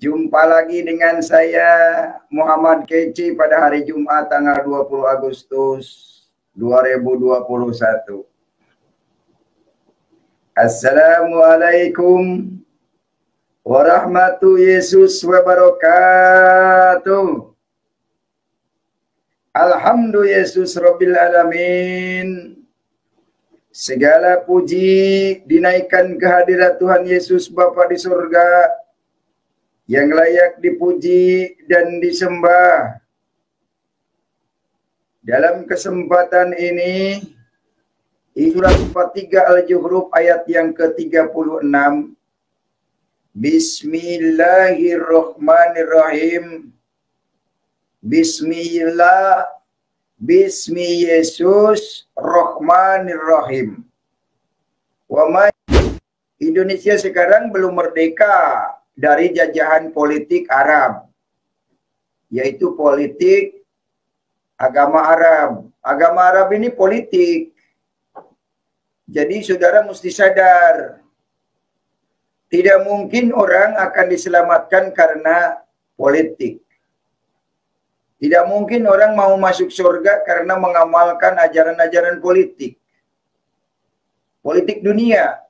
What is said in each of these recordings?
Jumpa lagi dengan saya Muhammad Keci pada hari Jumat tanggal 20 Agustus 2021. Assalamualaikum warahmatullahi wabarakatuh. Alhamdulillah Yesus Rabbil Alamin. Segala puji dinaikkan kehadirat Tuhan Yesus Bapa di surga, yang layak dipuji dan disembah. Dalam kesempatan ini, surat 43 Al-Zuhruf ayat yang ke-36. Bismillahirrahmanirrahim. Bismillah, Bismi Yesus Rahmanirrahim. Indonesia sekarang belum merdeka dari jajahan politik Arab, yaitu politik agama Arab. Agama Arab ini politik. Jadi saudara mesti sadar, tidak mungkin orang akan diselamatkan karena politik. Tidak mungkin orang mau masuk surga karena mengamalkan ajaran-ajaran politik. Politik dunia,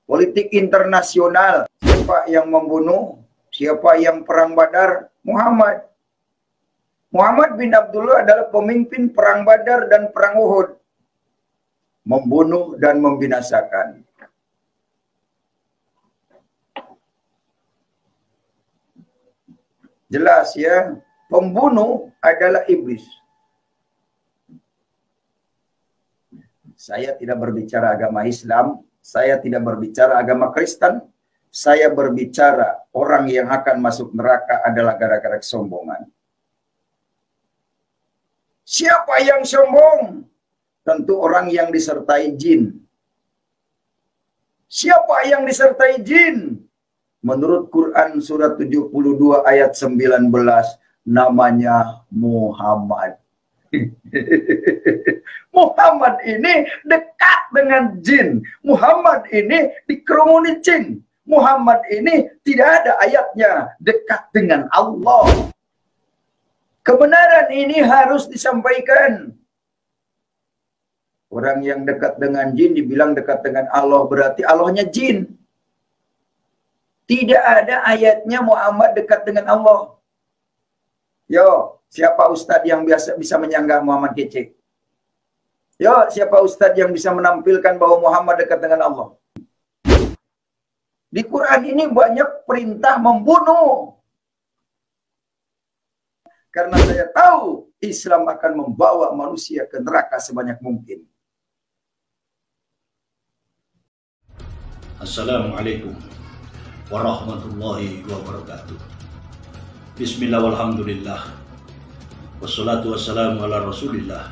politik internasional. Siapa yang membunuh, siapa yang perang Badar? Muhammad. Muhammad bin Abdullah adalah pemimpin perang Badar dan perang Uhud. Membunuh dan membinasakan. Jelas ya, pembunuh adalah iblis. Saya tidak berbicara agama Islam, saya tidak berbicara agama Kristen. Saya berbicara orang yang akan masuk neraka adalah gara-gara kesombongan. Siapa yang sombong? Tentu orang yang disertai jin. Siapa yang disertai jin? Menurut Quran surat 72 ayat 19, namanya Muhammad. Muhammad ini dekat dengan jin. Muhammad ini dikerumuni jin. Muhammad ini tidak ada ayatnya dekat dengan Allah. Kebenaran ini harus disampaikan. Orang yang dekat dengan jin dibilang dekat dengan Allah, berarti Allahnya jin. Tidak ada ayatnya Muhammad dekat dengan Allah. Yo, siapa ustadz yang bisa menyanggah Muhammad Kece? Yo, siapa ustadz yang bisa menampilkan bahwa Muhammad dekat dengan Allah? Di Quran ini banyak perintah membunuh. Karena saya tahu Islam akan membawa manusia ke neraka sebanyak mungkin. Assalamualaikum warahmatullahi wabarakatuh. Bismillah walhamdulillah. Wassalatu wassalamu ala rasulillah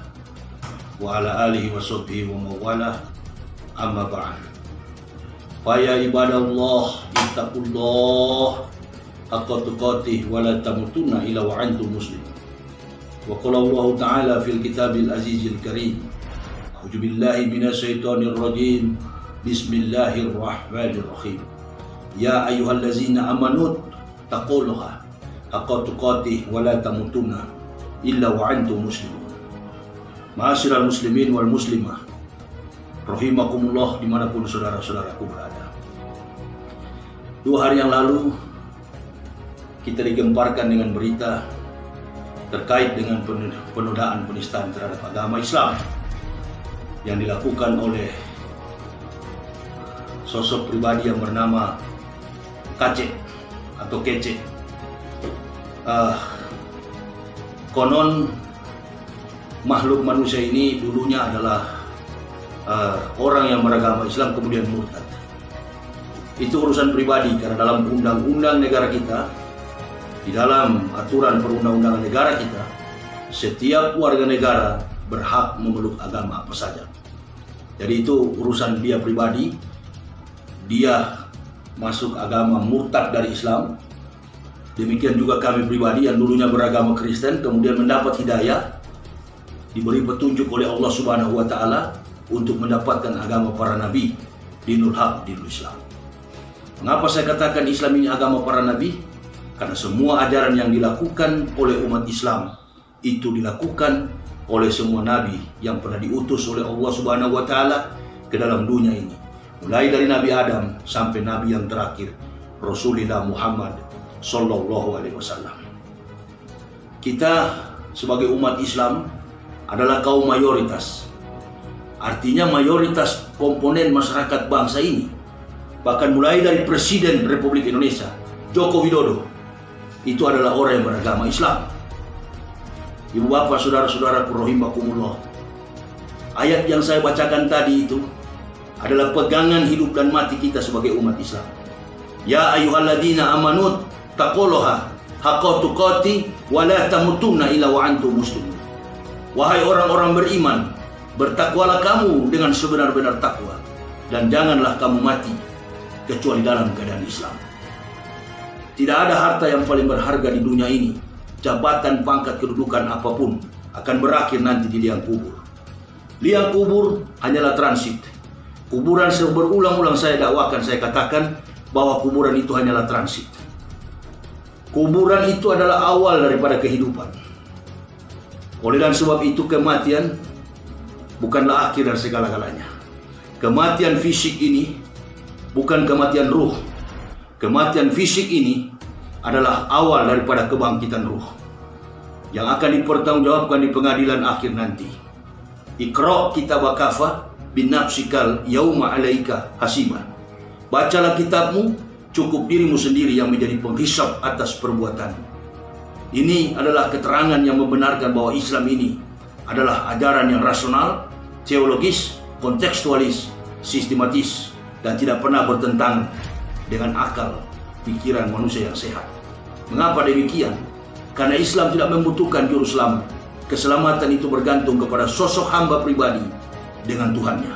wa ala alihi wa sahbihi wa mawalah. Amma ba'd. Faya ibadallah ittaqullah haqqa tuqatih wa la tamutunna illa wa antum muslimun. Wa qala Allah ta'ala fil kitabil azizil karim. A'udzu billahi minasyaitonir rajim. Bismillahirrahmanirrahim. Ya ayyuhallazina amanu taqullaha haqqa tuqatih wa la tamutunna illa wa antum muslimun. Ma'asyiral muslimin wal muslimah, rahimakumullah dimanapun saudara-saudaraku berada. 2 hari yang lalu kita digemparkan dengan berita terkait dengan penodaan penistaan terhadap agama Islam yang dilakukan oleh sosok pribadi yang bernama Kece atau Kece. Konon makhluk manusia ini dulunya adalah orang yang beragama Islam kemudian murtad. Itu urusan pribadi, karena dalam undang-undang negara kita, di dalam aturan perundang-undangan negara kita, setiap warga negara berhak memeluk agama apa saja. Jadi itu urusan dia pribadi. Dia masuk agama murtad dari Islam. Demikian juga kami pribadi yang dulunya beragama Kristen kemudian mendapat hidayah, diberi petunjuk oleh Allah Subhanahu wa taala untuk mendapatkan agama para nabi, dinul haq, dinul Islam. Mengapa saya katakan Islam ini agama para nabi? Karena semua ajaran yang dilakukan oleh umat Islam itu dilakukan oleh semua nabi yang pernah diutus oleh Allah Subhanahu wa taala ke dalam dunia ini. Mulai dari Nabi Adam sampai nabi yang terakhir, Rasulullah Muhammad sallallahu alaihi wasallam. Kita sebagai umat Islam adalah kaum mayoritas. Artinya mayoritas komponen masyarakat bangsa ini. Bahkan mulai dari Presiden Republik Indonesia, Joko Widodo, itu adalah orang yang beragama Islam. Ibu bapak, saudara-saudara rahimakumullah, ayat yang saya bacakan tadi itu adalah pegangan hidup dan mati kita sebagai umat Islam. Ya ayyuhalladzina amanu taqullaha haqqa tuqatih wa la tamutunna illa wa antum muslimun. Wahai orang-orang beriman, bertakwalah kamu dengan sebenar-benar takwa, dan janganlah kamu mati kecuali dalam keadaan Islam. Tidak ada harta yang paling berharga di dunia ini, jabatan, pangkat, kedudukan apapun akan berakhir nanti di liang kubur. Liang kubur hanyalah transit. Kuburan berulang-ulang saya dakwakan, saya katakan bahwa kuburan itu hanyalah transit. Kuburan itu adalah awal daripada kehidupan. Oleh dan sebab itu kematian bukanlah akhir dari segala-galanya. Kematian fisik ini bukan kematian ruh. Kematian fisik ini adalah awal daripada kebangkitan ruh yang akan dipertanggungjawabkan di pengadilan akhir nanti. Iqra kitabaka binafsikal yauma alaika hasiban. Bacalah kitabmu, cukup dirimu sendiri yang menjadi penghisab atas perbuatan. Ini adalah keterangan yang membenarkan bahwa Islam ini adalah ajaran yang rasional, teologis, kontekstualis, sistematis, dan tidak pernah bertentangan dengan akal pikiran manusia yang sehat. Mengapa demikian? Karena Islam tidak membutuhkan juru selamat. Keselamatan itu bergantung kepada sosok hamba pribadi dengan Tuhannya.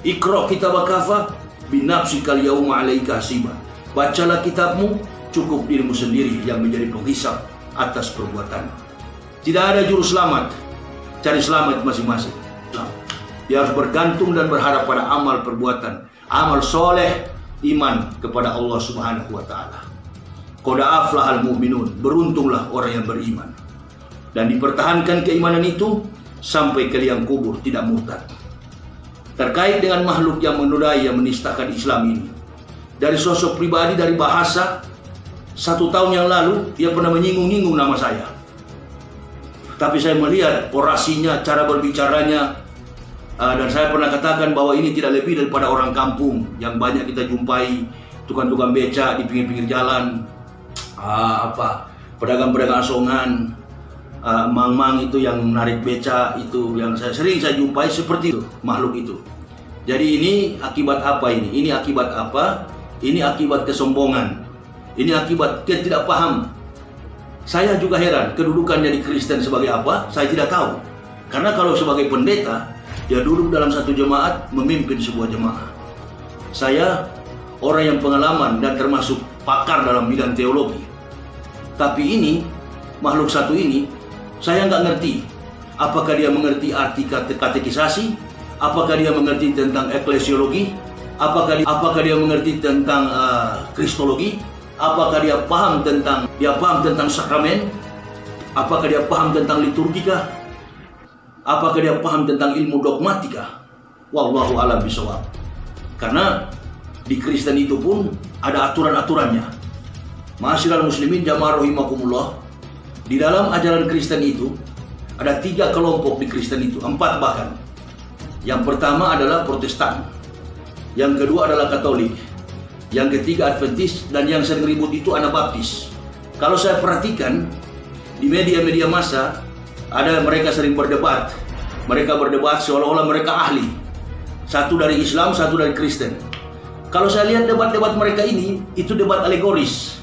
Iqra kitabaka binafsikal yauma alaika hasiban. Bacalah kitabmu, cukup dirimu sendiri yang menjadi penghisab atas perbuatan. Tidak ada juru selamat. Cari selamat masing-masing. Dia harus bergantung dan berharap pada amal perbuatan, amal soleh, iman kepada Allah Subhanahu wa taala. Qad aflahal mu'minun, beruntunglah orang yang beriman. Dan dipertahankan keimanan itu sampai ke liang kubur, tidak murtad. Terkait dengan makhluk yang menodai, yang menistakan Islam ini, dari sosok pribadi, dari bahasa, 1 tahun yang lalu dia pernah menyinggung-nyinggung nama saya. Tapi saya melihat orasinya, cara berbicaranya, dan saya pernah katakan bahwa ini tidak lebih daripada orang kampung yang banyak kita jumpai, tukang-tukang beca di pinggir-pinggir jalan, pedagang-pedagang asongan, mang-mang itu yang menarik beca, itu yang sering saya jumpai seperti itu, makhluk itu. Jadi ini akibat apa ini? Ini akibat apa? Ini akibat kesombongan. Ini akibat ketidakpaham. Saya juga heran, kedudukan jadi Kristen sebagai apa? Saya tidak tahu. Karena kalau sebagai pendeta, dia duduk dalam satu jemaat, memimpin sebuah jemaah. Saya orang yang pengalaman dan termasuk pakar dalam bidang teologi. Tapi ini, makhluk satu ini, saya nggak ngerti. Apakah dia mengerti arti katekisasi? Apakah dia mengerti tentang eklesiologi? Apakah dia mengerti tentang kristologi? Apakah dia paham tentang sakramen? Apakah dia paham tentang liturgika? Apakah dia paham tentang ilmu dogmatika? Wallahu a'lam bishawab. Karena di Kristen itu pun ada aturan-aturannya. Ma'asyiral muslimin jamaah rahimakumullah, di dalam ajaran Kristen itu ada 3 kelompok di Kristen itu, 4 bahkan. Yang pertama adalah Protestan, yang kedua adalah Katolik, yang ketiga Adventis, dan yang sering ribut itu Anabaptis. Kalau saya perhatikan di media-media massa, ada mereka sering berdebat. Mereka berdebat seolah-olah mereka ahli. Satu dari Islam, satu dari Kristen. Kalau saya lihat debat-debat mereka ini, itu debat alegoris.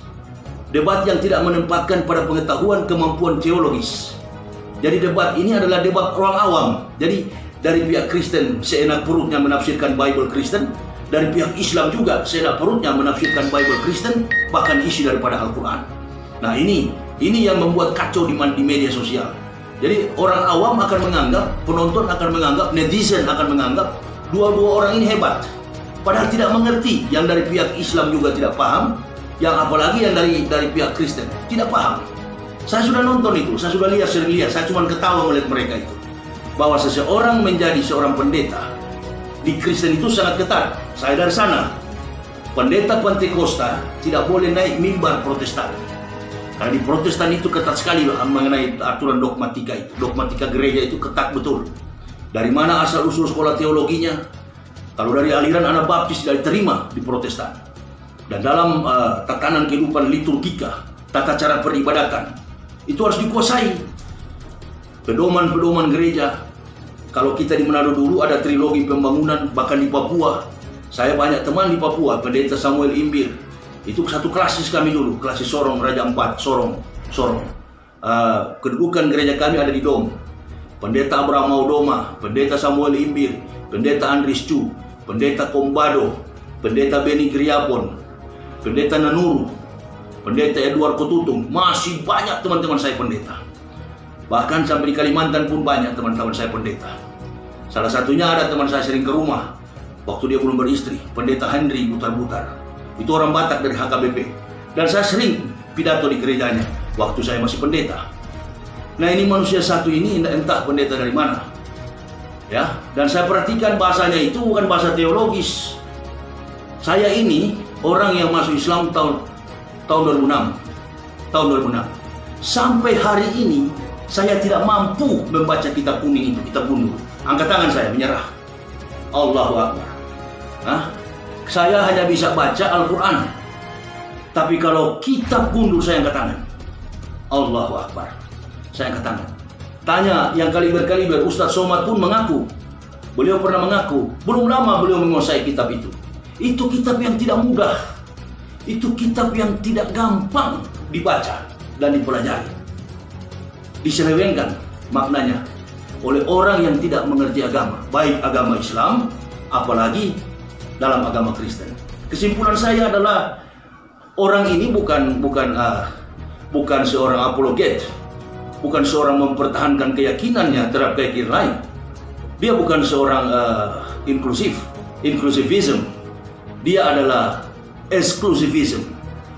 Debat yang tidak menempatkan pada pengetahuan kemampuan teologis. Jadi debat ini adalah debat orang awam. Jadi dari pihak Kristen seenak perutnya menafsirkan Bible Kristen, dari pihak Islam juga seenak perutnya menafsirkan Bible Kristen, bahkan isi daripada Al-Quran. Nah ini yang membuat kacau di media sosial. Jadi orang awam akan menganggap, penonton akan menganggap, netizen akan menganggap dua-dua orang ini hebat. Padahal tidak mengerti. Yang dari pihak Islam juga tidak paham, yang apalagi yang dari pihak Kristen tidak paham. Saya sudah nonton itu, saya sudah lihat, sering lihat, saya cuma ketawa melihat mereka itu. Bahwa seseorang menjadi seorang pendeta di Kristen itu sangat ketat. Saya dari sana. Pendeta Pentakosta tidak boleh naik mimbar Protestan. Karena di Protestan itu ketat sekali mengenai aturan dogmatika itu. Dogmatika gereja itu ketat betul. Dari mana asal usul sekolah teologinya? Kalau dari aliran Anabaptis tidak diterima di Protestan. Dan dalam tatanan kehidupan liturgika, tata cara peribadatan, itu harus dikuasai. Pedoman-pedoman gereja. Kalau kita di Manado dulu ada trilogi pembangunan, bahkan di Papua. Saya banyak teman di Papua, Pendeta Samuel Imbir. Itu satu klasis kami dulu, klasis Sorong, Raja Ampat, Sorong. Kedudukan gereja kami ada di Dom. Pendeta Abraham Maudoma, Pendeta Samuel Imbir, Pendeta Andris Chu, Pendeta Kombado, Pendeta Beni Kriapon, Pendeta Nanuru, Pendeta Edward Kotutung. Masih banyak teman-teman saya pendeta. Bahkan sampai di Kalimantan pun banyak teman-teman saya pendeta. Salah satunya ada teman saya sering ke rumah waktu dia belum beristri, Pendeta Henry Butar-Butar. Itu orang Batak dari HKBP. Dan saya sering pidato di gerejanya waktu saya masih pendeta. Nah, ini manusia satu ini entah pendeta dari mana. Ya, dan saya perhatikan bahasanya itu bukan bahasa teologis. Saya ini orang yang masuk Islam tahun 2006. Tahun 2006. Sampai hari ini saya tidak mampu membaca kitab kuning itu, kitab gundul. Angkat tangan saya menyerah. Allahu Akbar. Saya hanya bisa baca Al-Quran. Tapi kalau kitab gundul saya angkat tangan. Allahu Akbar. Saya angkat tangan. Tanya yang kaliber-kaliber, Ustadz Somad pun mengaku. Beliau pernah mengaku. Belum lama beliau menguasai kitab itu. Itu kitab yang tidak mudah. Itu kitab yang tidak gampang dibaca dan dipelajari. Diselewengkan maknanya oleh orang yang tidak mengerti agama. Baik agama Islam, apalagi dalam agama Kristen. Kesimpulan saya adalah orang ini bukan seorang apologet, bukan seorang mempertahankan keyakinannya terhadap keyakinan lain. Dia bukan seorang inclusivism. Dia adalah eksklusivism.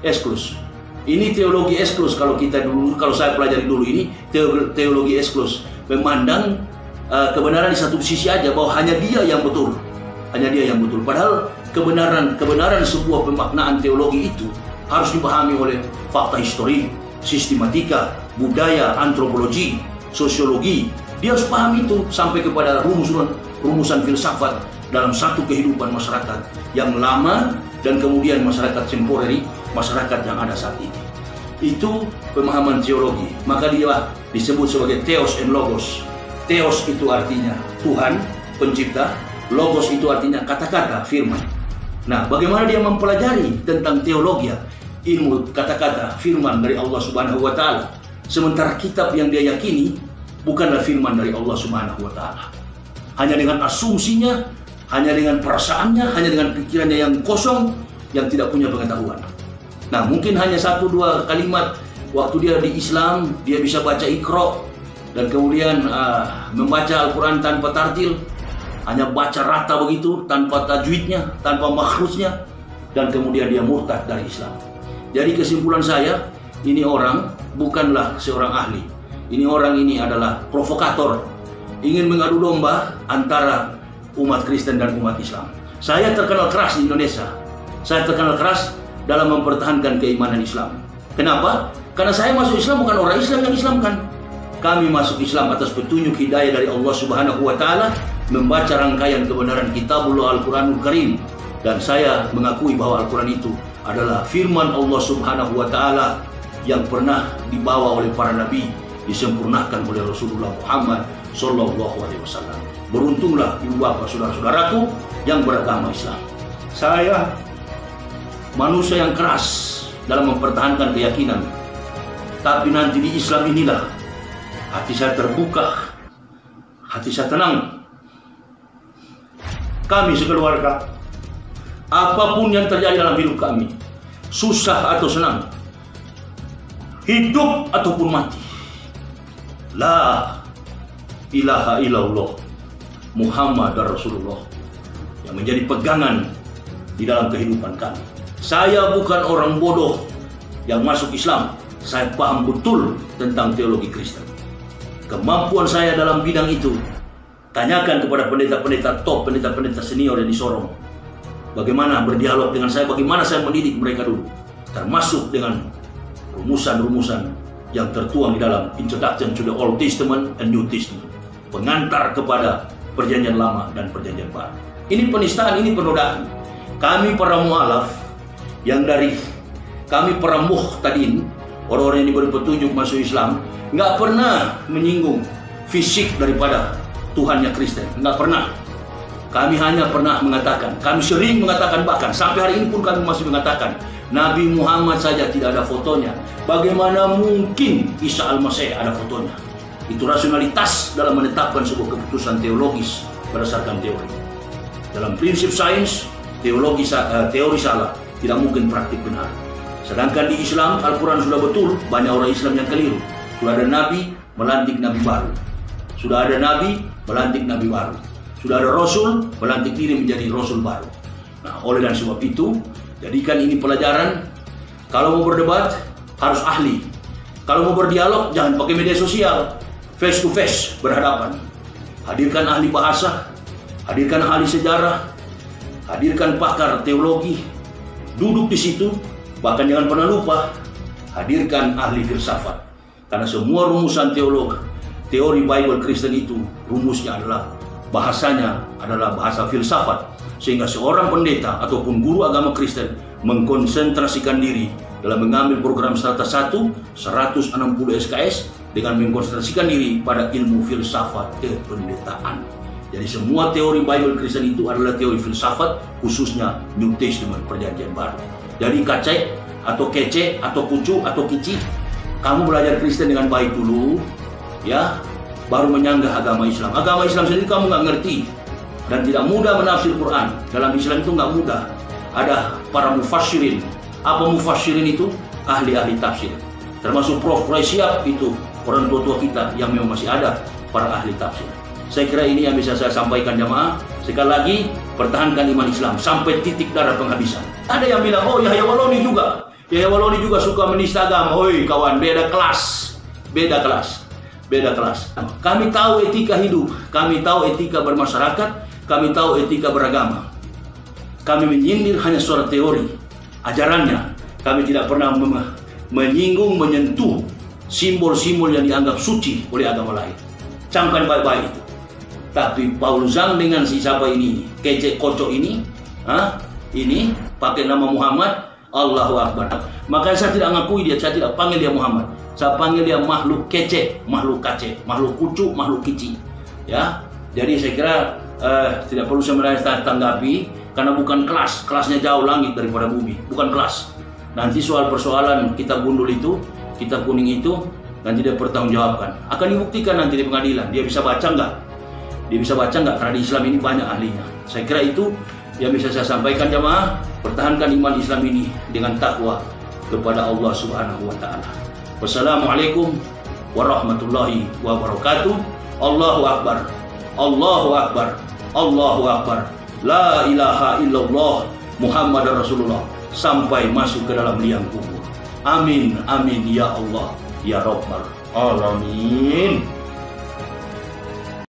Eksklus. Ini teologi eksklus kalau saya pelajari dulu ini teologi eksklus. Memandang kebenaran di satu sisi aja bahwa hanya dia yang betul. Hanya dia yang betul. Padahal kebenaran sebuah pemaknaan teologi itu harus dipahami oleh fakta histori, sistematika, budaya, antropologi, sosiologi. Dia harus paham itu sampai kepada rumusan filsafat dalam satu kehidupan masyarakat yang lama dan kemudian masyarakat temporary, masyarakat yang ada saat ini. Itu pemahaman teologi. Maka dia disebut sebagai Theos and Logos. Theos itu artinya Tuhan, pencipta. Logos itu artinya kata-kata, firman. Nah, bagaimana dia mempelajari tentang teologi, ilmu kata-kata, firman dari Allah Subhanahu wa Ta'ala, sementara kitab yang dia yakini bukanlah firman dari Allah Subhanahu wa Ta'ala. Hanya dengan asumsinya, hanya dengan perasaannya, hanya dengan pikirannya yang kosong, yang tidak punya pengetahuan. Nah, mungkin hanya 1-2 kalimat waktu dia di Islam, dia bisa baca Iqra dan kemudian membaca Al-Quran tanpa tartil. Hanya baca rata begitu, tanpa tajwidnya, tanpa makhrujnya, dan kemudian dia murtad dari Islam. Jadi kesimpulan saya, ini orang bukanlah seorang ahli. Ini orang ini adalah provokator, ingin mengadu domba antara umat Kristen dan umat Islam. Saya terkenal keras di Indonesia. Saya terkenal keras dalam mempertahankan keimanan Islam. Kenapa? Karena saya masuk Islam bukan orang Islam yang Islamkan. Kami masuk Islam atas petunjuk hidayah dari Allah Subhanahu wa Ta'ala, membaca rangkaian kebenaran Kitabullah Al-Quranul Karim, dan saya mengakui bahwa Al-Quran itu adalah firman Allah Subhanahu wa Ta'ala yang pernah dibawa oleh para nabi, disempurnakan oleh Rasulullah Muhammad Sallallahu Alaihi Wasallam. Beruntunglah ibu bapak saudara-saudaraku yang beragama Islam. Saya manusia yang keras dalam mempertahankan keyakinan, tapi nanti di Islam inilah hati saya terbuka, hati saya tenang. Kami sekeluarga, apapun yang terjadi dalam hidup kami, susah atau senang, hidup ataupun mati, la ilaha illallah Muhammad Rasulullah yang menjadi pegangan di dalam kehidupan kami. Saya bukan orang bodoh yang masuk Islam. Saya paham betul tentang teologi Kristen. Kemampuan saya dalam bidang itu, tanyakan kepada pendeta-pendeta top, pendeta-pendeta senior yang di Sorong. Bagaimana berdialog dengan saya, bagaimana saya mendidik mereka dulu. Termasuk dengan rumusan-rumusan yang tertuang di dalam Introduction to the Old Testament and New Testament. Pengantar kepada Perjanjian Lama dan Perjanjian Baru. Ini penistaan, ini penodaan. Kami para mu'alaf yang dari kami para muhtadin, orang-orang yang diberi petunjuk masuk Islam, nggak pernah menyinggung fisik daripada Tuhannya Kristen. Nggak pernah. Kami hanya pernah mengatakan, kami sering mengatakan, bahkan sampai hari ini pun kami masih mengatakan, Nabi Muhammad saja tidak ada fotonya. Bagaimana mungkin Isa Al-Masih ada fotonya? Itu rasionalitas dalam menetapkan sebuah keputusan teologis berdasarkan teori. Dalam prinsip sains, teori salah, tidak mungkin praktik benar. Sedangkan di Islam, Al-Quran sudah betul, banyak orang Islam yang keliru. Sudah ada Nabi, melantik Nabi baru. Sudah ada Nabi, melantik Nabi baru. Sudah ada Rasul, melantik diri menjadi Rasul baru. Nah, oleh dan sebab itu, jadikan ini pelajaran. Kalau mau berdebat, harus ahli. Kalau mau berdialog, jangan pakai media sosial. Face to face, berhadapan. Hadirkan ahli bahasa, hadirkan ahli sejarah, hadirkan pakar teologi. Duduk di situ, bahkan jangan pernah lupa, hadirkan ahli filsafat. Karena semua rumusan teori Bible Kristen itu, rumusnya adalah, bahasanya adalah bahasa filsafat. Sehingga seorang pendeta ataupun guru agama Kristen mengkonsentrasikan diri dalam mengambil program Strata 1, 160 SKS, dengan mengkonsentrasikan diri pada ilmu filsafat kependetaan. Jadi semua teori Bible Kristen itu adalah teori filsafat, khususnya New Testament, Perjanjian Baru. Jadi kacek, atau kece, atau kucu, atau kici, kamu belajar Kristen dengan baik dulu, ya, baru menyanggah agama Islam. Agama Islam sendiri kamu nggak ngerti, dan tidak mudah menafsir Quran. Dalam Islam itu nggak mudah. Ada para mufassirin. Apa mufassirin itu? Ahli-ahli tafsir. Termasuk Prof. Resiap itu, orang tua-tua kita yang memang masih ada, para ahli tafsir. Saya kira ini yang bisa saya sampaikan jamaah. Sekali lagi, pertahankan iman Islam sampai titik darah penghabisan. Ada yang bilang, oh Yahya Waloni juga. Yahya Waloni juga suka menista agama. Oi kawan, beda kelas. Beda kelas. Beda kelas. Kami tahu etika hidup. Kami tahu etika bermasyarakat. Kami tahu etika beragama. Kami menyindir hanya suara teori. Ajarannya. Kami tidak pernah menyinggung, menyentuh simbol-simbol yang dianggap suci oleh agama lain. Camkan baik-baik itu. Tapi Paul Zhang dengan si siapa ini, kecek kocok ini, ini pakai nama Muhammad, Allahu Akbar. Makanya saya tidak ngakui dia, saya tidak panggil dia Muhammad. Saya panggil dia makhluk kecek, makhluk kacek, makhluk kucu, makhluk kici. Ya, jadi saya kira tidak perlu saya tanggapi karena bukan kelas, kelasnya jauh langit daripada bumi, bukan kelas. Nanti soal persoalan kitab gundul itu, kitab kuning itu, nanti dia pertanggungjawabkan. Akan dibuktikan nanti di pengadilan. Dia bisa baca nggak? Dia bisa baca nggak? Karena di Islam ini banyak ahlinya. Saya kira itu yang bisa saya sampaikan jamaah. Pertahankan iman Islam ini dengan takwa kepada Allah Subhanahu wa Ta'ala. Wassalamualaikum warahmatullahi wabarakatuh. Allahu Akbar. Allahu Akbar. Allahu Akbar. La ilaha illallah Muhammad Rasulullah. Sampai masuk ke dalam liang kubur. Amin, amin ya Allah, ya Rabbal Alamin.